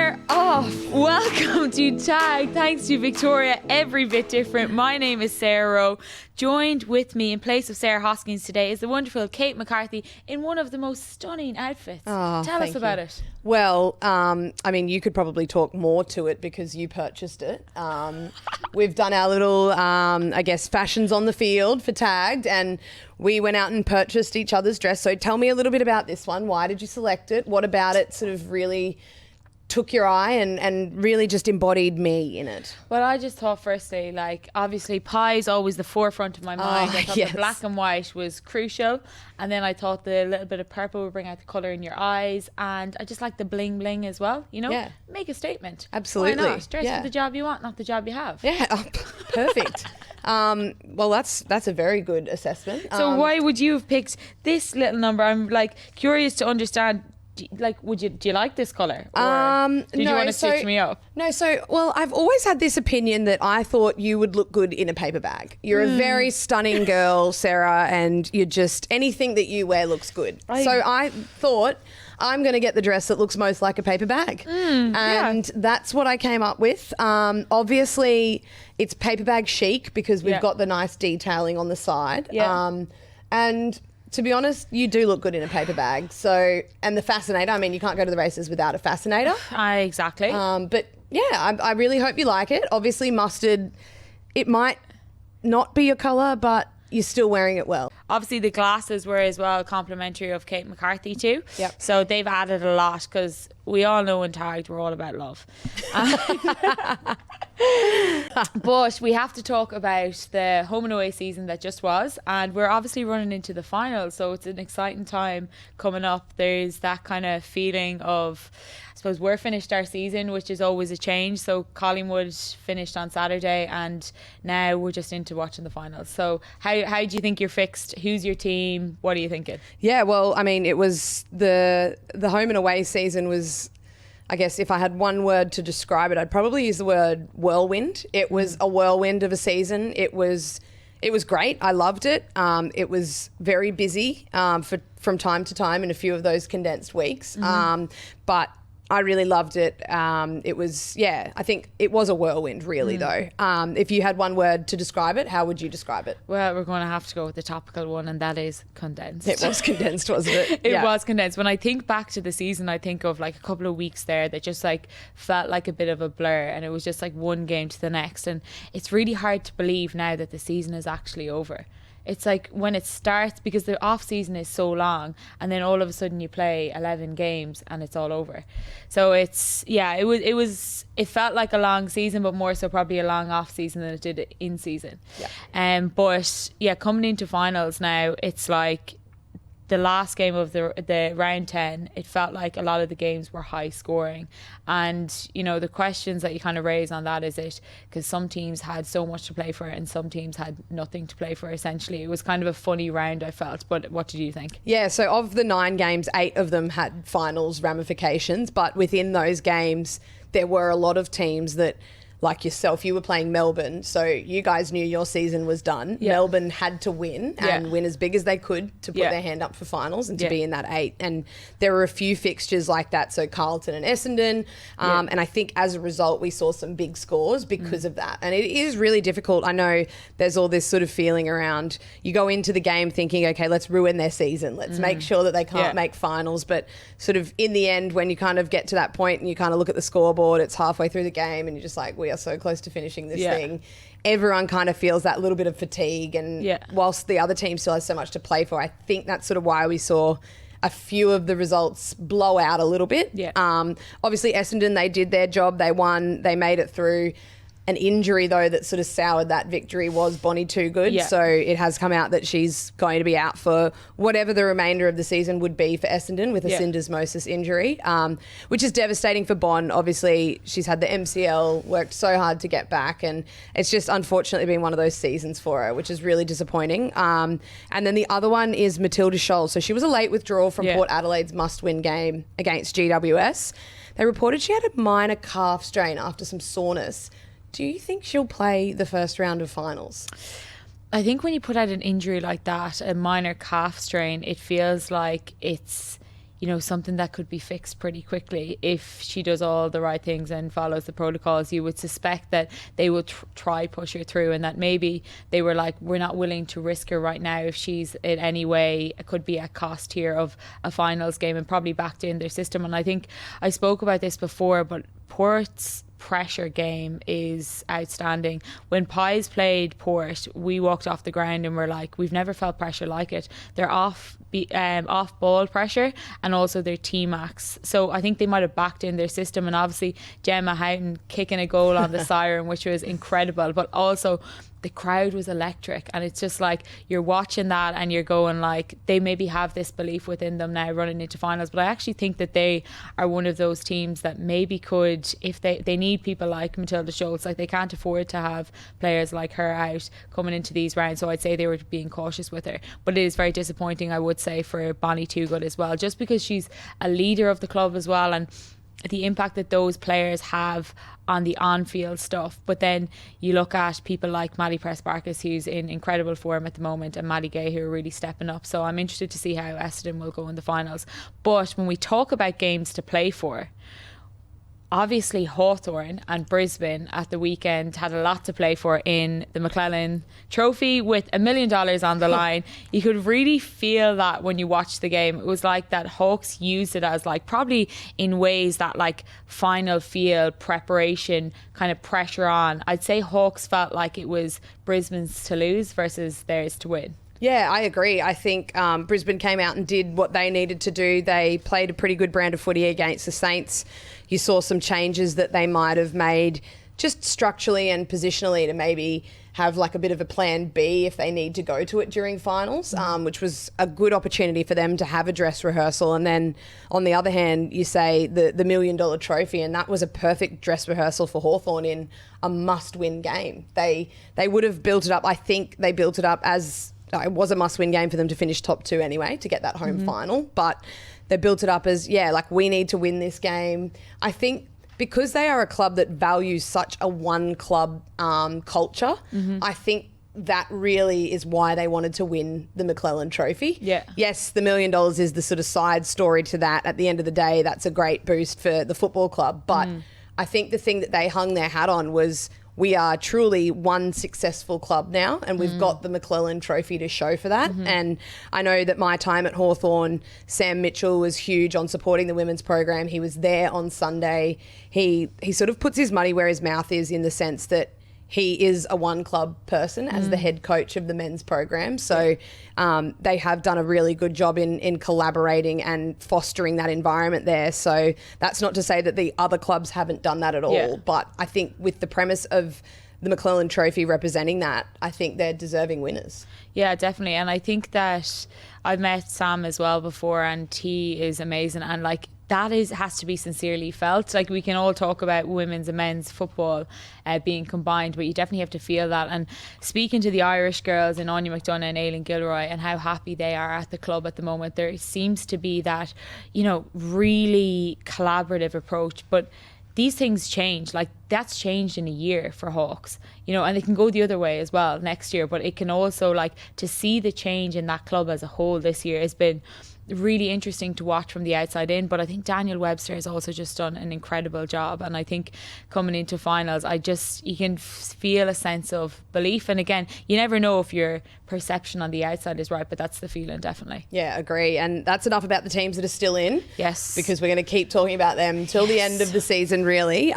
We're off. Welcome to Tag. Thanks to Victoria, every bit different. My name is Sarah Rowe. Joined with me in place of Sarah Hoskins today is the wonderful Kate McCarthy in one of the most stunning outfits. Tell us about it. Well, I mean, you could probably talk more to it because you purchased it. We've done our little, I guess, fashions on the field for Tagged, and we went out and purchased each other's dress. So tell me a little bit about this one. Why did you select it? What about it sort of really took your eye and really just embodied me in it? Well, I just thought firstly, like, obviously pie is always the forefront of my mind. I thought the black and white was crucial, and then I thought the little bit of purple would bring out the colour in your eyes, and I just like the bling bling as well, you know? Yeah. Make a statement. Absolutely. Why not? Dress for the job you want, not the job you have. Yeah, perfect. Well, that's a very good assessment. So why would you have picked this little number? I'm like curious to understand. Like, do you like this colour? Or did you want to stitch me up? No, well, I've always had this opinion that I thought you would look good in a paper bag. You're a very stunning girl, Sarah, and you're just, anything that you wear looks good. So I thought, I'm going to get the dress that looks most like a paper bag. And that's what I came up with. Obviously, it's paper bag chic because we've got the nice detailing on the side. And to be honest, you do look good in a paper bag. So, and the fascinator, I mean, you can't go to the races without a fascinator. Exactly. But yeah, I really hope you like it. Obviously, mustard, it might not be your colour, but you're still wearing it well. Obviously, the glasses were as well complimentary of Kate McCarthy too. Yep. So they've added a lot because we all know in Tagged we're all about love. But we have to talk about the home and away season that just was, and we're obviously running into the final, so it's an exciting time coming up. There's that kind of feeling of, I suppose, we're finished our season, which is always a change. So Collingwood finished on Saturday, and now we're just into watching the finals. So how do you think you're fixed? Who's your team? What are you thinking? Yeah, well, I mean, it was the home and away season was, I guess if I had one word to describe it, I'd probably use the word whirlwind. It was a whirlwind of a season. It was great. I loved it. It was very busy from time to time in a few of those condensed weeks. But I really loved it. It was, I think it was a whirlwind really though. If you had one word to describe it, how would you describe it? Well, we're going to have to go with the topical one, and that is condensed. It was condensed, wasn't it? It was condensed. When I think back to the season, I think of like a couple of weeks there that just like felt like a bit of a blur, and it was just like one game to the next. And it's really hard to believe now that the season is actually over. It's like when it starts, because the off season is so long, and then all of a sudden you play 11 games and it's all over. So it's, it felt like a long season, but more so probably a long off season than it did in season. But coming into finals now, it's like the last game of the round 10, it felt like a lot of the games were high scoring. And, you know, the questions that you kind of raise on that is it because some teams had so much to play for and some teams had nothing to play for, essentially. It was kind of a funny round, I felt. But what did you think? Yeah, so of the 9 games, 8 of them had finals ramifications. But within those games, there were a lot of teams that, like yourself, you were playing Melbourne, so you guys knew your season was done. Melbourne had to win and win as big as they could to put their hand up for finals and to be in that 8. And there were a few fixtures like that, so Carlton and Essendon. And I think as a result, we saw some big scores because of that. And it is really difficult. I know there's all this sort of feeling around, you go into the game thinking, okay, let's ruin their season. Let's make sure that they can't make finals. But sort of in the end, when you kind of get to that point and you kind of look at the scoreboard, it's halfway through the game and you're just like, we are so close to finishing this thing. Everyone kind of feels that little bit of fatigue, and whilst the other team still has so much to play for, I think that's sort of why we saw a few of the results blow out a little bit. Obviously Essendon, they did their job, they won, they made it through. An injury, though, that sort of soured that victory was Bonnie Too Good. So it has come out that she's going to be out for whatever the remainder of the season would be for Essendon with a syndesmosis injury, which is devastating for Bon. Obviously, she's had the MCL, worked so hard to get back, and it's just unfortunately been one of those seasons for her, which is really disappointing. And then the other one is Matilda Scholl. So she was a late withdrawal from Port Adelaide's must-win game against GWS. They reported she had a minor calf strain after some soreness. Do you think she'll play the first round of finals? I think when you put out an injury like that, a minor calf strain, it feels like it's something that could be fixed pretty quickly if she does all the right things and follows the protocols. You would suspect that they will try push her through, and that maybe they were like, we're not willing to risk her right now if she's in any way, it could be at cost here of a finals game, and probably backed in their system. And I think I spoke about this before, but Port's pressure game is outstanding. When Pies played Port, we walked off the ground and were like, we've never felt pressure like it. They're off ball pressure, and also their T-Max. So I think they might have backed in their system, and obviously Gemma Houghton kicking a goal on the siren, which was incredible, but also the crowd was electric. And it's just like, you're watching that and you're going like, they maybe have this belief within them now running into finals. But I actually think that they are one of those teams that maybe could, if they need people like Matilda Schultz, like they can't afford to have players like her out coming into these rounds. So I'd say they were being cautious with her. But it is very disappointing, I would say, for Bonnie Toogood as well, just because she's a leader of the club as well, and the impact that those players have on the on-field stuff. But then you look at people like Maddie Press-Barkas, who's in incredible form at the moment, and Maddie Gay, who are really stepping up. So I'm interested to see how Essendon will go in the finals. But when we talk about games to play for, obviously Hawthorn and Brisbane at the weekend had a lot to play for in the McClellan Trophy with $1 million on the line. You could really feel that when you watched the game. It was like that Hawks used it as like, probably in ways that like final feel preparation kind of pressure on. I'd say Hawks felt like it was Brisbane's to lose versus theirs to win. Yeah, I agree. I think Brisbane came out and did what they needed to do. They played a pretty good brand of footy against the Saints. You saw some changes that they might have made just structurally and positionally to maybe have like a bit of a plan B if they need to go to it during finals, which was a good opportunity for them to have a dress rehearsal. And then on the other hand, you say the $1 million trophy, and that was a perfect dress rehearsal for Hawthorn in a must-win game. They would have built it up. I think they built it up as... it was a must-win game for them to finish top two anyway, to get that home final. But they built it up as, like, we need to win this game. I think because they are a club that values such a one-club culture, I think that really is why they wanted to win the McClellan Trophy. Yeah. Yes, the $1 million is the sort of side story to that. At the end of the day, that's a great boost for the football club. But I think the thing that they hung their hat on was, we are truly one successful club now, and we've got the McClellan Trophy to show for that. And I know that my time at Hawthorn, Sam Mitchell was huge on supporting the women's program. He was there on Sunday. He sort of puts his money where his mouth is, in the sense that he is a one club person as the head coach of the men's program. So they have done a really good job in collaborating and fostering that environment there. So that's not to say that the other clubs haven't done that at all. Yeah. But I think with the premise of the McClellan Trophy representing that, I think they're deserving winners. Yeah, definitely. And I think that I've met Sam as well before, and he is amazing. And like, that has to be sincerely felt. Like, we can all talk about women's and men's football being combined, but you definitely have to feel that. And speaking to the Irish girls in Anya McDonough and Aileen Gilroy and how happy they are at the club at the moment, there seems to be that, really collaborative approach. But these things change. Like, that's changed in a year for Hawks, and it can go the other way as well next year. But it can also, like, to see the change in that club as a whole this year has been really interesting to watch from the outside in. But I think Daniel Webster has also just done an incredible job, and I think coming into finals, you can feel a sense of belief. And again, you never know if your perception on the outside is right, but that's the feeling, definitely. Yeah, agree. And that's enough about the teams that are still in. Yes, because we're going to keep talking about them till the end of the season, really.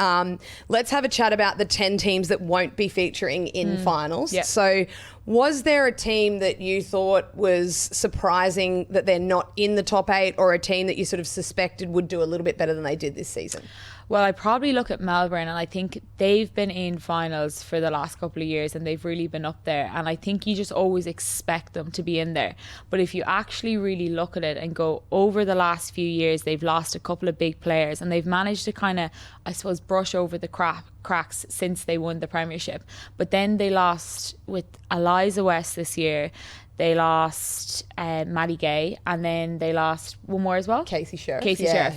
Let's have a chat about the 10 teams that won't be featuring in finals. Yep. So was there a team that you thought was surprising that they're not in the top 8, or a team that you sort of suspected would do a little bit better than they did this season? Well, I probably look at Melbourne, and I think they've been in finals for the last couple of years, and they've really been up there. And I think you just always expect them to be in there. But if you actually really look at it and go, over the last few years, they've lost a couple of big players, and they've managed to kind of, I suppose, brush over the cracks since they won the Premiership. But then they lost with Eliza West this year. they lost Maddie Gay, and then they lost one more as well. Casey Sheriff.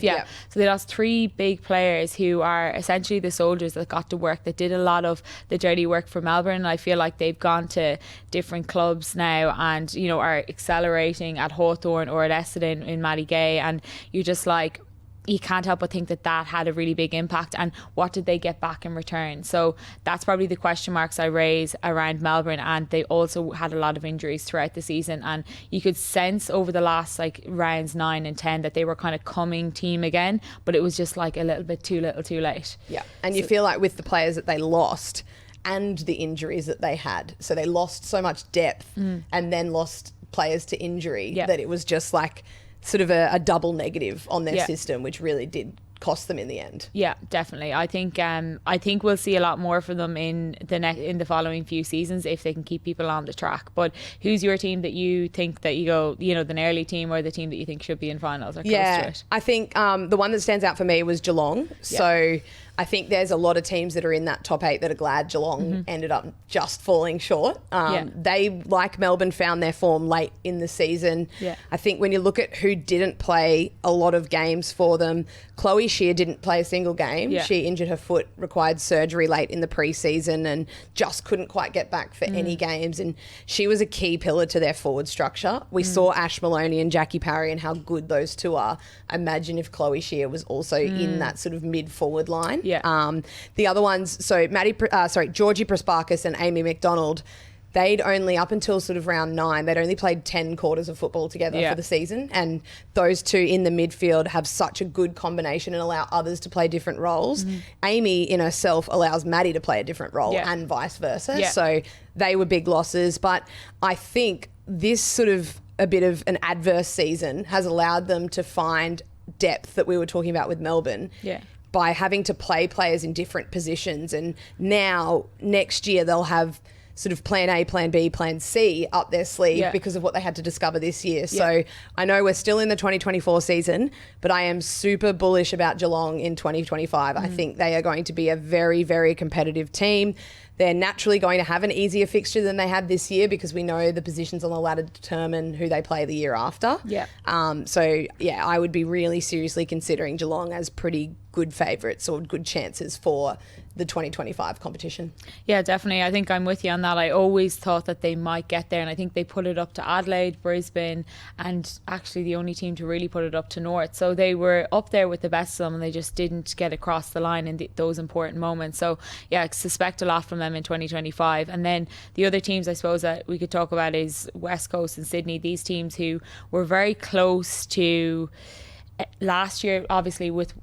Yeah. So they lost 3 big players who are essentially the soldiers that got to work, that did a lot of the dirty work for Melbourne. And I feel like they've gone to different clubs now and, you know, are accelerating at Hawthorn or at Essendon in Maddie Gay. And you're just like, you can't help but think that that had a really big impact, and what did they get back in return? So that's probably the question marks I raise around Melbourne. And they also had a lot of injuries throughout the season, and you could sense over the last like rounds 9 and 10 that they were kind of coming team again, but it was just like a little bit too little too late. Yeah, and you feel like with the players that they lost and the injuries that they had, so they lost so much depth and then lost players to injury, that it was just like sort of a double negative on their system, which really did cost them in the end. Yeah, definitely. I think we'll see a lot more from them in the following few seasons if they can keep people on the track. But who's your team that you think that you go, you know, the Nerley team, or the team that you think should be in finals or close to it? I think the one that stands out for me was Geelong. So I think there's a lot of teams that are in that top 8 that are glad Geelong ended up just falling short. They, like Melbourne, found their form late in the season. I think when you look at who didn't play a lot of games for them, Chloe Shear didn't play a single game. She injured her foot, required surgery late in the preseason, and just couldn't quite get back for any games. And she was a key pillar to their forward structure. We saw Ash Maloney and Jackie Parry and how good those two are. Imagine if Chloe Shear was also in that sort of mid-forward line. The other ones, so Georgie Prasparkas and Amy McDonald, they'd only, up until sort of round 9, they'd only played 10 quarters of football together for the season. And those two in the midfield have such a good combination and allow others to play different roles. Amy in herself allows Maddie to play a different role and vice versa. So they were big losses. But I think this sort of a bit of an adverse season has allowed them to find depth that we were talking about with Melbourne. By having to play players in different positions. And now, next year, they'll have sort of plan A, plan B, plan C up their sleeve because of what they had to discover this year. So I know we're still in the 2024 season, but I am super bullish about Geelong in 2025. I think they are going to be a very, very competitive team. They're naturally going to have an easier fixture than they had this year because we know the positions on the ladder determine who they play the year after. I would be really seriously considering Geelong as pretty good favourites or good chances for the 2025 competition. Yeah, definitely. I think I'm with you on that. I always thought that they might get there, and I think they put it up to Adelaide, Brisbane, and actually the only team to really put it up to North. So they were up there with the best of them, and they just didn't get across the line in those important moments. So yeah, I suspect a lot from them in 2025. And then the other teams I suppose that we could talk about is West Coast and Sydney. These teams who were very close to last year, obviously with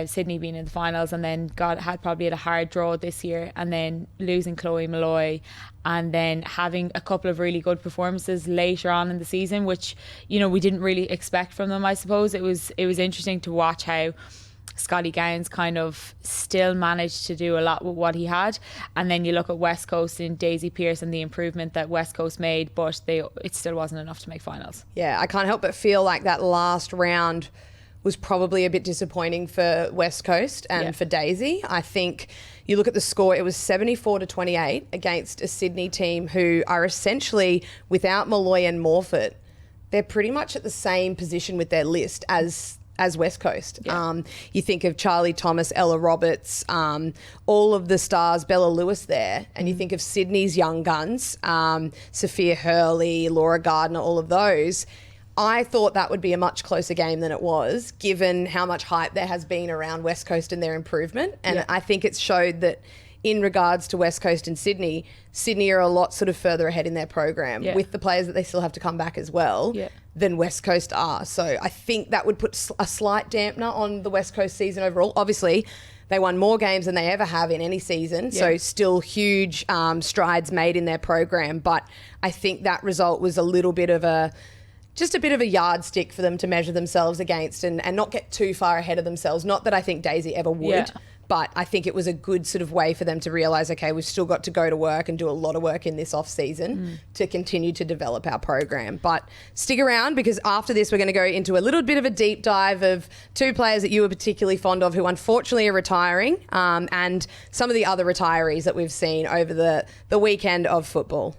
Sydney being in the finals, and then had probably had a hard draw this year, and then losing Chloe Malloy, and then having a couple of really good performances later on in the season, which, you know, we didn't really expect from them. I suppose it was interesting to watch how Scotty Gowns kind of still managed to do a lot with what he had, and then you look at West Coast and Daisy Pearce and the improvement that West Coast made, but it still wasn't enough to make finals. Yeah, I can't help but feel like that last round was probably a bit disappointing for West Coast and for Daisy. I think you look at the score, it was 74-28 against a Sydney team who are essentially, without Malloy and Morfitt, they're pretty much at the same position with their list as West Coast. You think of Charlie Thomas, Ella Roberts, all of the stars, Bella Lewis there, and you think of Sydney's young guns, Sophia Hurley, Laura Gardner, all of those. I thought that would be a much closer game than it was, given how much hype there has been around West Coast and their improvement. And I think it's showed that in regards to West Coast and Sydney are a lot sort of further ahead in their program with the players that they still have to come back as well than West Coast are. So I think that would put a slight dampener on the West Coast season overall. Obviously, they won more games than they ever have in any season, so still huge strides made in their program. But I think that result was a little bit of a yardstick for them to measure themselves against and not get too far ahead of themselves. Not that I think Daisy ever would, but I think it was a good sort of way for them to realise, okay, we've still got to go to work and do a lot of work in this off-season to continue to develop our program. But stick around, because after this we're going to go into a little bit of a deep dive of two players that you were particularly fond of who unfortunately are retiring, and some of the other retirees that we've seen over the weekend of football.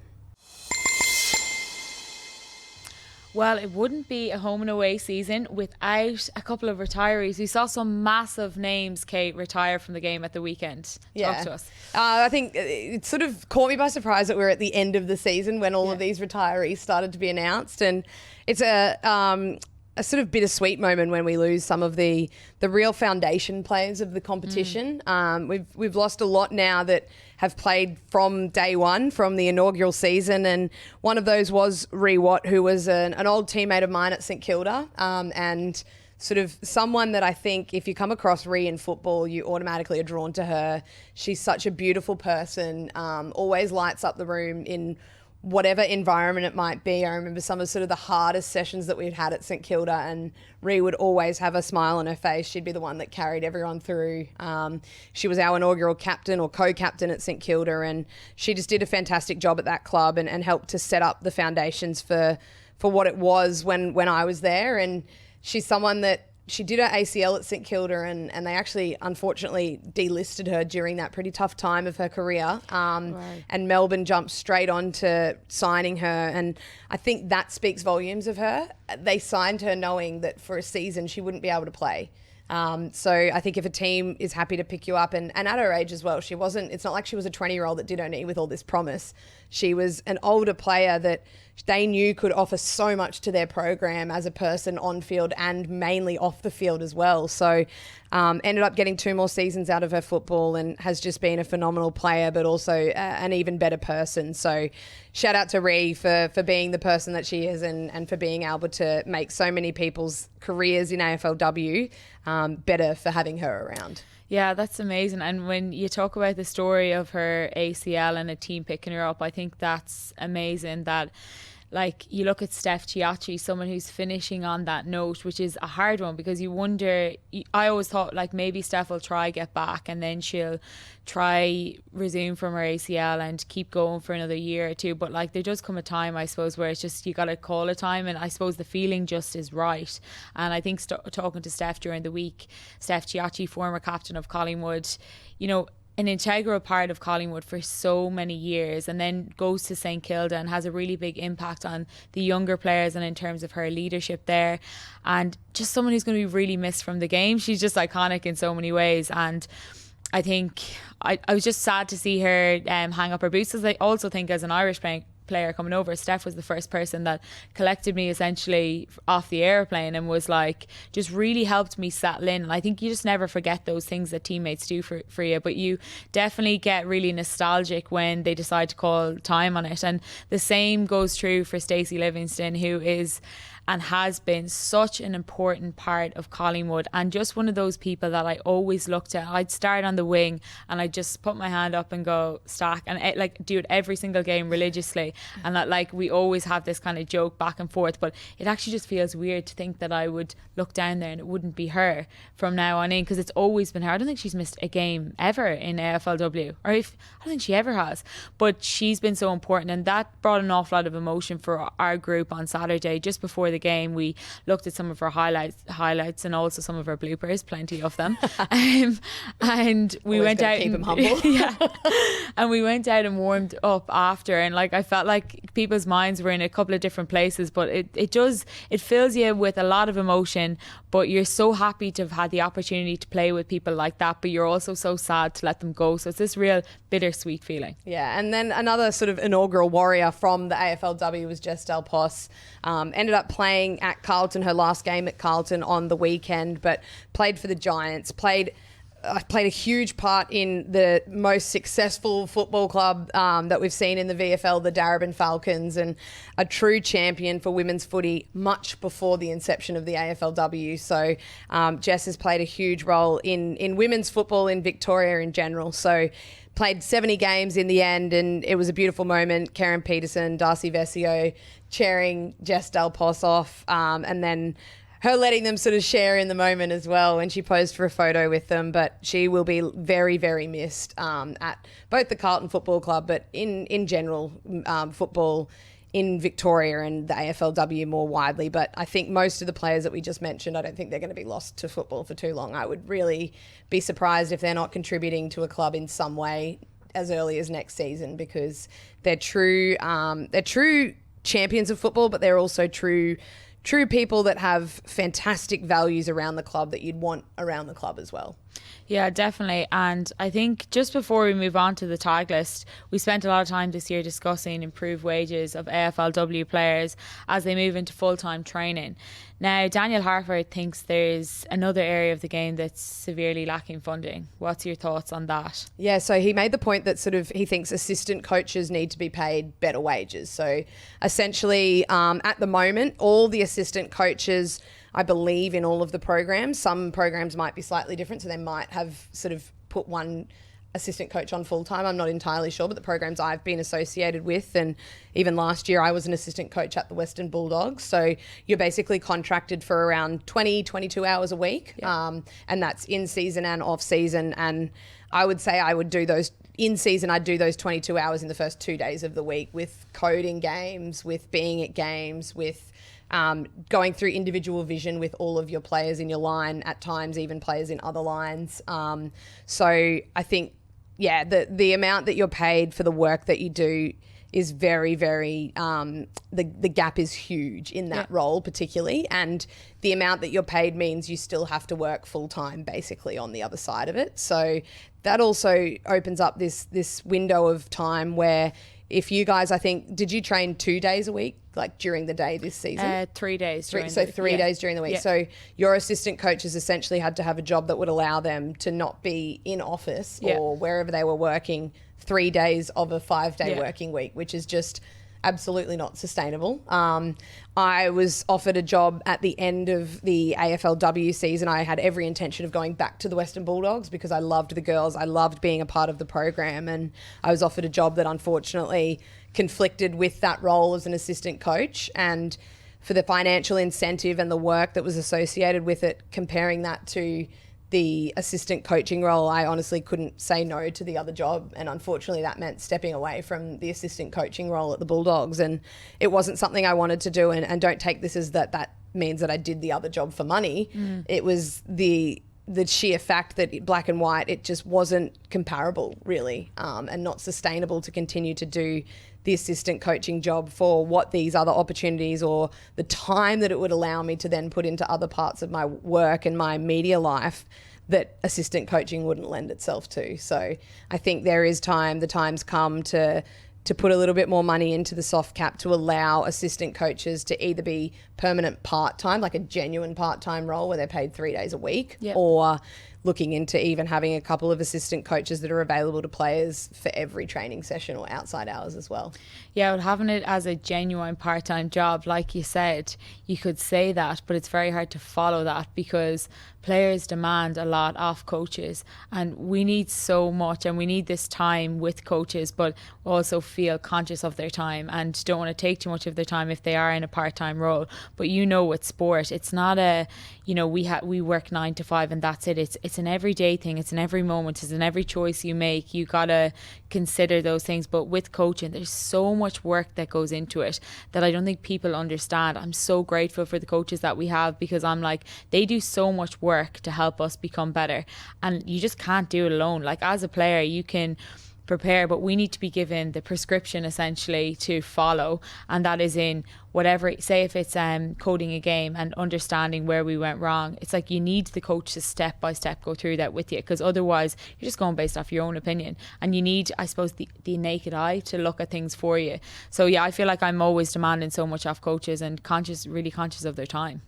Well, it wouldn't be a home and away season without a couple of retirees. We saw some massive names, Kate, retire from the game at the weekend. Talk to us. I think it sort of caught me by surprise that we're at the end of the season when all of these retirees started to be announced. And it's a sort of bittersweet moment when we lose some of the real foundation players of the competition. We've lost a lot now that have played from day one, from the inaugural season, and one of those was Ree Watt, who was an old teammate of mine at St Kilda, and sort of someone that I think if you come across Ree in football, you automatically are drawn to her. She's such a beautiful person, always lights up the room in whatever environment it might be. I remember some of sort of the hardest sessions that we'd had at St Kilda, and Ree would always have a smile on her face. She'd be the one that carried everyone through. She was our inaugural captain or co-captain at St Kilda, and she just did a fantastic job at that club and helped to set up the foundations for what it was when I was there. And she's someone that she did her ACL at St Kilda, and they actually unfortunately delisted her during that pretty tough time of her career. Right. And Melbourne jumped straight on to signing her, and I think that speaks volumes of her. They signed her knowing that for a season she wouldn't be able to play. So I think if a team is happy to pick you up, and at her age as well, it's not like she was a 20-year-old that did her knee with all this promise. She was an older player that they knew could offer so much to their program as a person on field and mainly off the field as well. So ended up getting 2 more seasons out of her football and has just been a phenomenal player, but also an even better person. So shout out to Ree for being the person that she is and for being able to make so many people's careers in AFLW better for having her around. Yeah, that's amazing. And when you talk about the story of her ACL and a team picking her up, I think that's amazing that, like, you look at Steph Chiachi, someone who's finishing on that note, which is a hard one because you wonder, I always thought like maybe Steph will try get back and then she'll try resume from her ACL and keep going for another year or two. But like there does come a time, I suppose, where it's just you got to call a time, and I suppose the feeling just is right. And I think talking to Steph during the week, Steph Chiachi, former captain of Collingwood, you know, an integral part of Collingwood for so many years, and then goes to St Kilda and has a really big impact on the younger players and in terms of her leadership there, and just someone who's going to be really missed from the game. She's just iconic in so many ways, and I think I was just sad to see her hang up her boots, as I also think as an Irish player coming over, Steph was the first person that collected me essentially off the airplane and was like, just really helped me settle in. And I think you just never forget those things that teammates do for you, but you definitely get really nostalgic when they decide to call time on it. And the same goes true for Stacey Livingston, who is and has been such an important part of Collingwood, and just one of those people that I always looked at. I'd start on the wing and I'd just put my hand up and go stack, and like do it every single game religiously, and that like we always have this kind of joke back and forth, but it actually just feels weird to think that I would look down there and it wouldn't be her from now on in, because it's always been her. I don't think she's missed a game ever in AFLW, or I don't think she ever has, but she's been so important, and that brought an awful lot of emotion for our group on Saturday. Just before the game, we looked at some of her highlights and also some of her bloopers, plenty of them. And we Always went out, keep them humble. yeah, and we went out and warmed up after, and like I felt like people's minds were in a couple of different places, but it fills you with a lot of emotion, but you're so happy to have had the opportunity to play with people like that, but you're also so sad to let them go. So it's this real bittersweet feeling. Yeah, and then another sort of inaugural warrior from the AFLW was Jess Del Pos. Ended up playing at Carlton, her last game at Carlton on the weekend, but played for the Giants, played a huge part in the most successful football club that we've seen in the VFL, the Darebin Falcons, and a true champion for women's footy much before the inception of the AFLW. So Jess has played a huge role in women's football in Victoria in general. So played 70 games in the end, and it was a beautiful moment. Karen Peterson, Darcy Vesio cheering Jess Del Pos off, and then her letting them sort of share in the moment as well when she posed for a photo with them. But she will be very, very missed at both the Carlton Football Club, but in general football in Victoria and the AFLW more widely. But I think most of the players that we just mentioned, I don't think they're going to be lost to football for too long. I would really be surprised if they're not contributing to a club in some way as early as next season, because they're true champions of football, but they're also true people that have fantastic values around the club that you'd want around the club as well. Yeah, definitely. And I think just before we move on to the tag list, we spent a lot of time this year discussing improved wages of AFLW players as they move into full-time training. Now, Daniel Harford thinks there's another area of the game that's severely lacking funding. What's your thoughts on that? Yeah, so he made the point that sort of he thinks assistant coaches need to be paid better wages. So essentially, at the moment, all the assistant coaches, I believe, in all of the programs, some programs might be slightly different, so they might have sort of put one assistant coach on full time. I'm not entirely sure, but the programs I've been associated with, and even last year I was an assistant coach at the Western Bulldogs. So you're basically contracted for around 20, 22 hours a week. Yeah. And that's in season and off season. And I would say I would do those in season. I'd do those 22 hours in the first 2 days of the week with coding games, with being at games, with going through individual vision with all of your players in your line, at times even players in other lines. So I think, yeah, the amount that you're paid for the work that you do is very, very, the gap is huge in that role particularly. And the amount that you're paid means you still have to work full time basically on the other side of it. So that also opens up this window of time where if you guys, I think, did you train 2 days a week, like during the day this season? 3 days. Three days during the week. Yeah. So your assistant coaches essentially had to have a job that would allow them to not be in office or wherever they were working 3 days of a 5-day working week, which is just absolutely not sustainable. I was offered a job at the end of the AFLW season. I had every intention of going back to the Western Bulldogs because I loved the girls. I loved being a part of the program, and I was offered a job that unfortunately conflicted with that role as an assistant coach. And for the financial incentive and the work that was associated with it, comparing that to the assistant coaching role, I honestly couldn't say no to the other job. And unfortunately that meant stepping away from the assistant coaching role at the Bulldogs. And it wasn't something I wanted to do. And don't take this as that means that I did the other job for money. It was the sheer fact that black and white, it just wasn't comparable really, and not sustainable to continue to do the assistant coaching job for what these other opportunities or the time that it would allow me to then put into other parts of my work and my media life that assistant coaching wouldn't lend itself to. So I think there is the time's come to put a little bit more money into the soft cap to allow assistant coaches to either be permanent part-time, like a genuine part-time role where they're paid 3 days a week, or looking into even having a couple of assistant coaches that are available to players for every training session or outside hours as well. Yeah, well, having it as a genuine part-time job, like you said, you could say that, but it's very hard to follow that because players demand a lot off coaches, and we need so much, and we need this time with coaches, but also feel conscious of their time and don't want to take too much of their time if they are in a part-time role. But with sport, it's not a, we work 9 to 5 and that's it. It's an everyday thing. It's in every moment. It's in every choice you make. You gotta consider those things. But with coaching, there's so much work that goes into it that I don't think people understand. I'm so grateful for the coaches that we have because I'm like, they do so much work to help us become better, and you just can't do it alone. Like as a player, you can prepare, but we need to be given the prescription essentially to follow, and that is in whatever, say if it's coding a game and understanding where we went wrong, it's like you need the coach to step by step go through that with you, because otherwise you're just going based off your own opinion, and you need, I suppose, the naked eye to look at things for you. So yeah, I feel like I'm always demanding so much off coaches and really conscious of their time.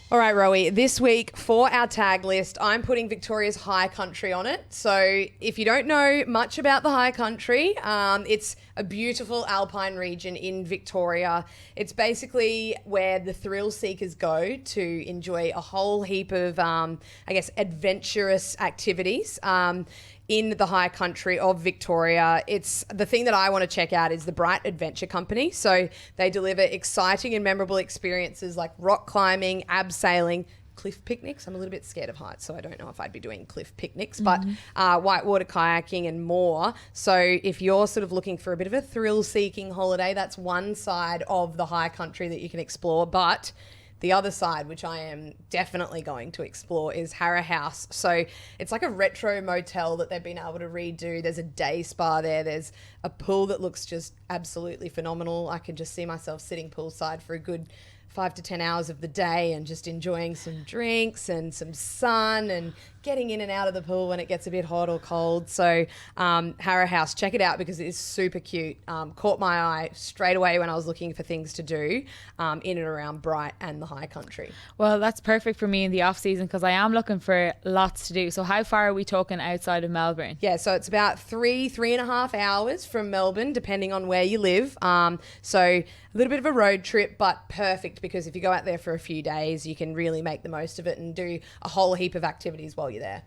All right, Rowie, this week for our tag list, I'm putting Victoria's High Country on it. So if you don't know much about the High Country, it's a beautiful alpine region in Victoria. It's basically where the thrill seekers go to enjoy a whole heap of, adventurous activities. In the high country of Victoria. It's the thing that I want to check out is the Bright Adventure Company. So they deliver exciting and memorable experiences like rock climbing, abseiling, cliff picnics. I'm a little bit scared of heights, so I don't know if I'd be doing cliff picnics, but whitewater kayaking and more. So if you're sort of looking for a bit of a thrill-seeking holiday, that's one side of the high country that you can explore. But the other side, which I am definitely going to explore, is Harrow House. So it's like a retro motel that they've been able to redo. There's a day spa there. There's a pool that looks just absolutely phenomenal. I can just see myself sitting poolside for a good 5 to 10 hours of the day and just enjoying some drinks and some sun and getting in and out of the pool when it gets a bit hot or cold. So Harrow House, check it out because it is super cute. Caught my eye straight away when I was looking for things to do in and around Bright and the High Country. Well, that's perfect for me in the off season because I am looking for lots to do. So how far are we talking outside of Melbourne? Yeah, so it's about 3.5 hours from Melbourne, depending on where you live. So a little bit of a road trip, but perfect because if you go out there for a few days, you can really make the most of it and do a whole heap of activities while you're there.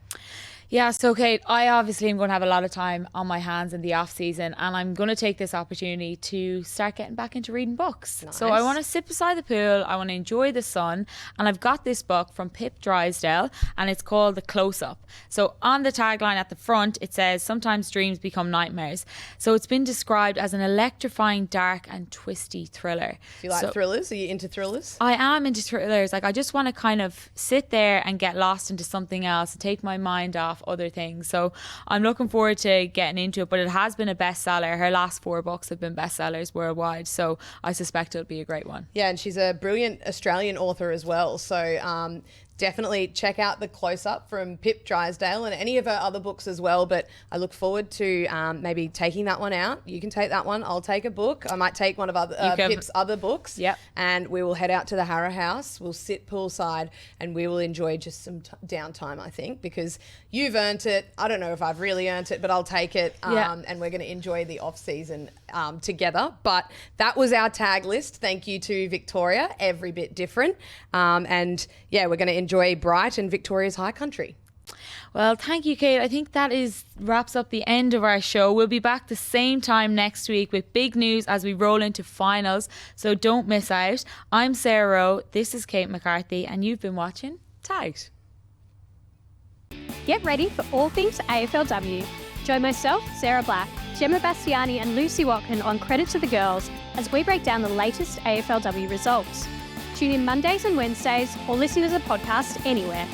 Yeah, so Kate, I obviously am going to have a lot of time on my hands in the off season and I'm going to take this opportunity to start getting back into reading books. Nice. So I want to sit beside the pool, I want to enjoy the sun, and I've got this book from Pip Drysdale and it's called The Close-Up. So on the tagline at the front it says, sometimes dreams become nightmares. So it's been described as an electrifying, dark and twisty thriller. Do you like thrillers? Are you into thrillers? I am into thrillers. Like I just want to kind of sit there and get lost into something else and take my mind off other things. So I'm looking forward to getting into it, but it has been a bestseller. Her last 4 books have been bestsellers worldwide, so I suspect it'll be a great one. Yeah, and she's a brilliant Australian author as well. So definitely check out The Close-Up from Pip Drysdale and any of her other books as well. But I look forward to maybe taking that one out. You can take that one. I'll take a book. I might take one of Pip's other books. Yep. And we will head out to the Harrow House. We'll sit poolside and we will enjoy just some downtime, I think, because you've earned it. I don't know if I've really earned it, but I'll take it. And we're going to enjoy the off-season together. But that was our tag list. Thank you to Victoria. Every bit different. And yeah, we're going to enjoy Bright and Victoria's High Country. Well, thank you, Kate. I think that wraps up the end of our show. We'll be back the same time next week with big news as we roll into finals, so don't miss out. I'm Sarah Rowe, this is Kate McCarthy, and you've been watching Tagged. Get ready for all things AFLW. Join myself, Sarah Black, Gemma Bastiani and Lucy Watkin on Credit to the Girls as we break down the latest AFLW results. Tune in Mondays and Wednesdays or listen as a podcast anywhere.